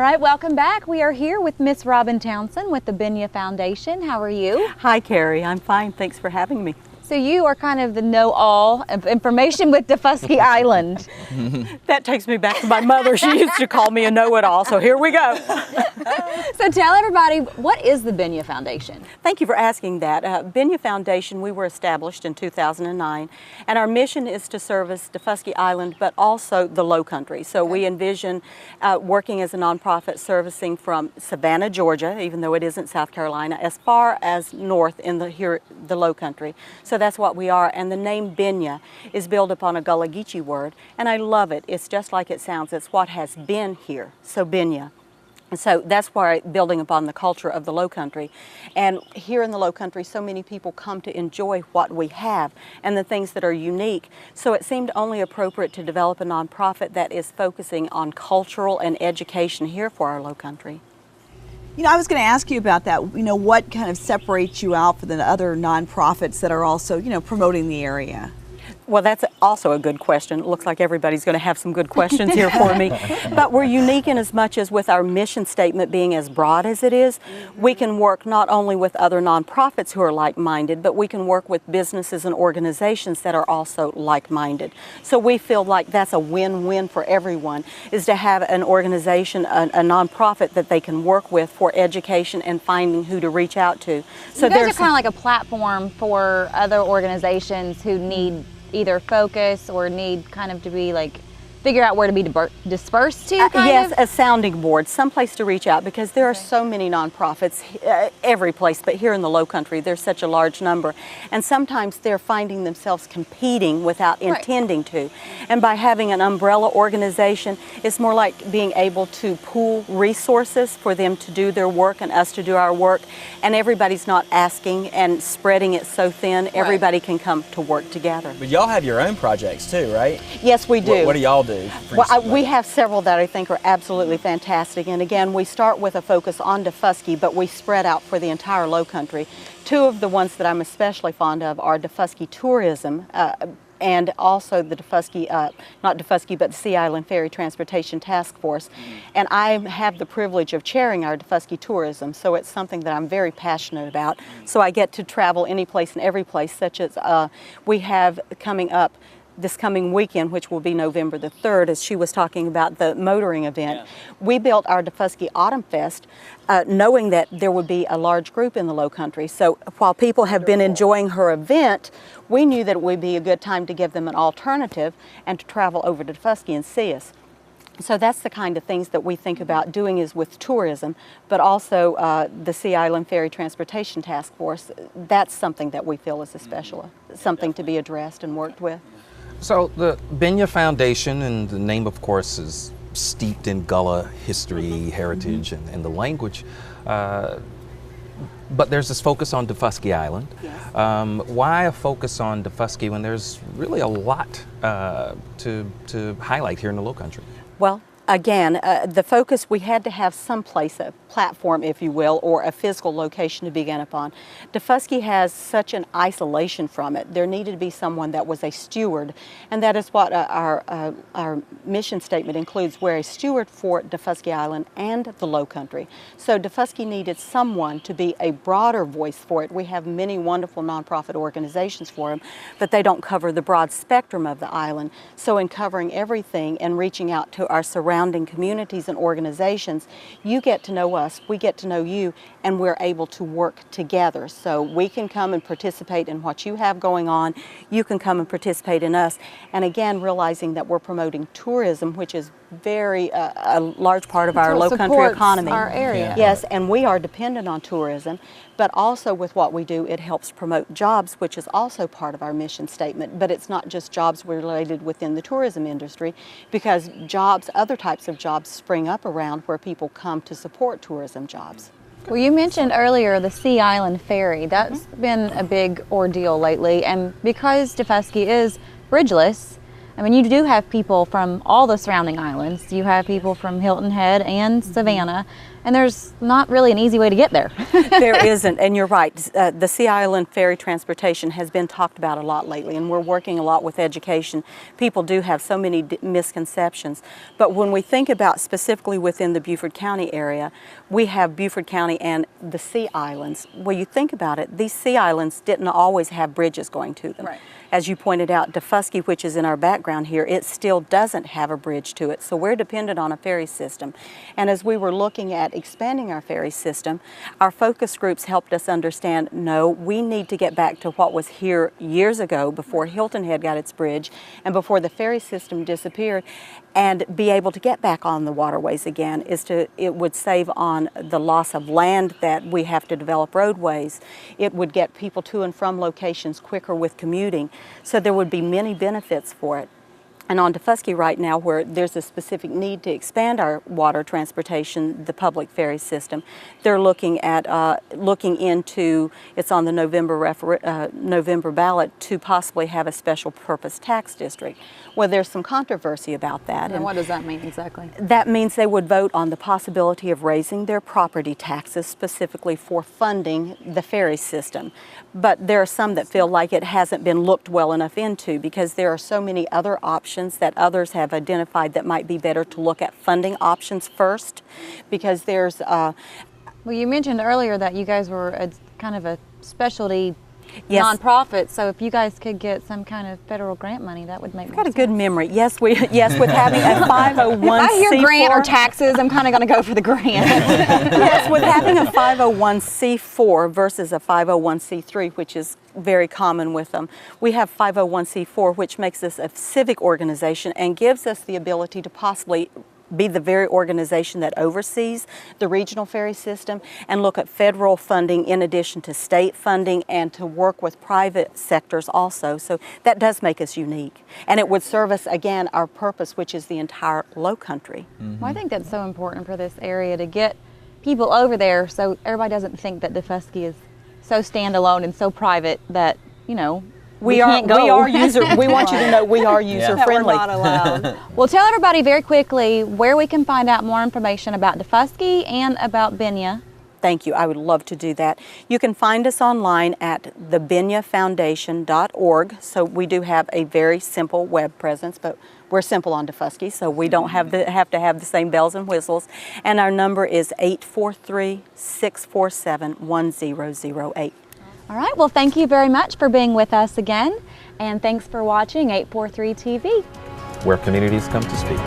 right, welcome back. We are here with Miss Robin Townsend with the Binyah Foundation. How are you? Hi, Carrie. I'm fine. Thanks for having me. So you are kind of the know-all of information with Daufuskie Island. That takes me back to my mother. She used to call me a know-it-all, so here we go. So tell everybody, what is the Binyah Foundation? Thank you for asking that. Binyah Foundation, we were established in 2009, and our mission is to service Daufuskie Island, but also the Low Country. So we envision working as a nonprofit servicing from Savannah, Georgia, even though it isn't South Carolina, as far as north in the Low Country. So that's what we are, and the name Binyah is built upon a Gullah Geechee word, and I love it. It's just like it sounds. It's what has been here, so Binyah. And so that's why, building upon the culture of the Low Country. And here in the Low Country, so many people come to enjoy what we have and the things that are unique. So it seemed only appropriate to develop a nonprofit that is focusing on cultural and education here for our Low Country. You know, I was going to ask you about that. You know, what kind of separates you out from the other nonprofits that are also, you know, promoting the area? Well, that's also a good question. It looks like everybody's going to have some good questions here for me. But we're unique in as much as with our mission statement being as broad as it is, we can work not only with other nonprofits who are like-minded, but we can work with businesses and organizations that are also like-minded. So we feel like that's a win-win for everyone, is to have an organization, a nonprofit that they can work with for education and finding who to reach out to. So you guys are kind of like a platform for other organizations who need either focus or need kind of to be like figure out where to be dispersed to, yes, a sounding board, someplace to reach out, because there are so many nonprofits every place, but here in the Low Country there's such a large number, and sometimes they're finding themselves competing without intending to. And by having an umbrella organization, it's more like being able to pool resources for them to do their work and us to do our work, and everybody's not asking and spreading it so thin. Everybody can come to work together. But y'all have your own projects too, right? Yes, we do. What do y'all do? Well, we have several that I think are absolutely fantastic. And again, we start with a focus on Daufuskie, but we spread out for the entire Low Country. Two of the ones that I'm especially fond of are Daufuskie Tourism, and also the Daufuskie, not Daufuskie, but the Sea Island Ferry Transportation Task Force. And I have the privilege of chairing our Daufuskie Tourism, so it's something that I'm very passionate about. So I get to travel any place and every place, such as we have coming up this coming weekend, which will be November the 3rd, as she was talking about the motoring event. Yeah. We built our Daufuskie Autumn Fest knowing that there would be a large group in the Low Country. So while people have been enjoying her event, we knew that it would be a good time to give them an alternative and to travel over to Daufuskie and see us. So that's the kind of things that we think about doing is with tourism, but also the Sea Island Ferry Transportation Task Force. That's something that we feel is a special, something to be addressed and worked with. So the Binyah Foundation, and the name of course is steeped in Gullah history, heritage, and the language, but there's this focus on Daufuskie Island. Yes. Why a focus on Daufuskie when there's really a lot to highlight here in the Low Country? Well, again, the focus, we had to have some place, a platform, if you will, or a physical location to begin upon. Daufuskie has such an isolation from it. There needed to be someone that was a steward, and that is what our mission statement includes. We're a steward for Daufuskie Island and the Low Country. So Daufuskie needed someone to be a broader voice for it. We have many wonderful nonprofit organizations for them, but they don't cover the broad spectrum of the island. So in covering everything and reaching out to our surrounding communities and organizations, you get to know us, we get to know you, and we're able to work together. So we can come and participate in what you have going on, you can come and participate in us, and again realizing that we're promoting tourism, which is very a large part of our Low Country economy. Our area. Yes, and we are dependent on tourism, but also with what we do, it helps promote jobs, which is also part of our mission statement. But it's not just jobs related within the tourism industry, because jobs, other types of jobs spring up around where people come to support tourism jobs. Well, you mentioned earlier the Sea Island Ferry. That's been a big ordeal lately, and because Daufuskie is bridgeless, I mean, you do have people from all the surrounding islands. You have people from Hilton Head and Savannah. and there's not really an easy way to get there. There isn't, and you're right. The Sea Island Ferry transportation has been talked about a lot lately, and we're working a lot with education. People do have so many misconceptions, but when we think about specifically within the Beaufort County area, we have Beaufort County and the Sea Islands. When you think about it, these Sea Islands didn't always have bridges going to them. Right. As you pointed out, Defusky, which is in our background here, it still doesn't have a bridge to it, so we're dependent on a ferry system. And as we were looking at expanding our ferry system, our focus groups helped us understand, no, we need to get back to what was here years ago before Hilton had got its bridge and before the ferry system disappeared, and be able to get back on the waterways again. It would save on the loss of land that we have to develop roadways. It would get people to and from locations quicker with commuting. So there would be many benefits for it. And on Defusky right now, where there's a specific need to expand our water transportation, the public ferry system, they're looking at looking into, it's on the November ballot, to possibly have a special purpose tax district. Well, there's some controversy about that. And what does that mean exactly? That means they would vote on the possibility of raising their property taxes specifically for funding the ferry system. But there are some that feel like it hasn't been looked well enough into, because there are so many other options that others have identified that might be better to look at funding options first, because there's Well, you mentioned earlier that you guys were kind of a specialty Yes. nonprofit, so if you guys could get some kind of federal grant money, that would make more got a sense. good memory. Yes, with having a 501c4. If I hear grant or taxes, I'm kind of going to go for the grant. Yes, with having a 501c4 versus a 501c3, which is very common with them. We have 501c4, which makes us a civic organization and gives us the ability to possibly be the very organization that oversees the regional ferry system and look at federal funding in addition to state funding, and to work with private sectors also. So that does make us unique. And it would serve us, again, our purpose, which is the entire low country. Well, I think that's so important for this area to get people over there so everybody doesn't think that Defusky is so standalone and so private that, you know, we can't go. We want you to know we are user friendly. That we're not allowed. Well, tell everybody very quickly where we can find out more information about Defusky and about Binyah. Thank you. I would love to do that. You can find us online at thebinyahfoundation.org. So we do have a very simple web presence, but we're simple on Defusky, so we don't have to have the same bells and whistles. And our number is 843-647-1008. All right, well, thank you very much for being with us again, and thanks for watching 843 TV. Where communities come to speak.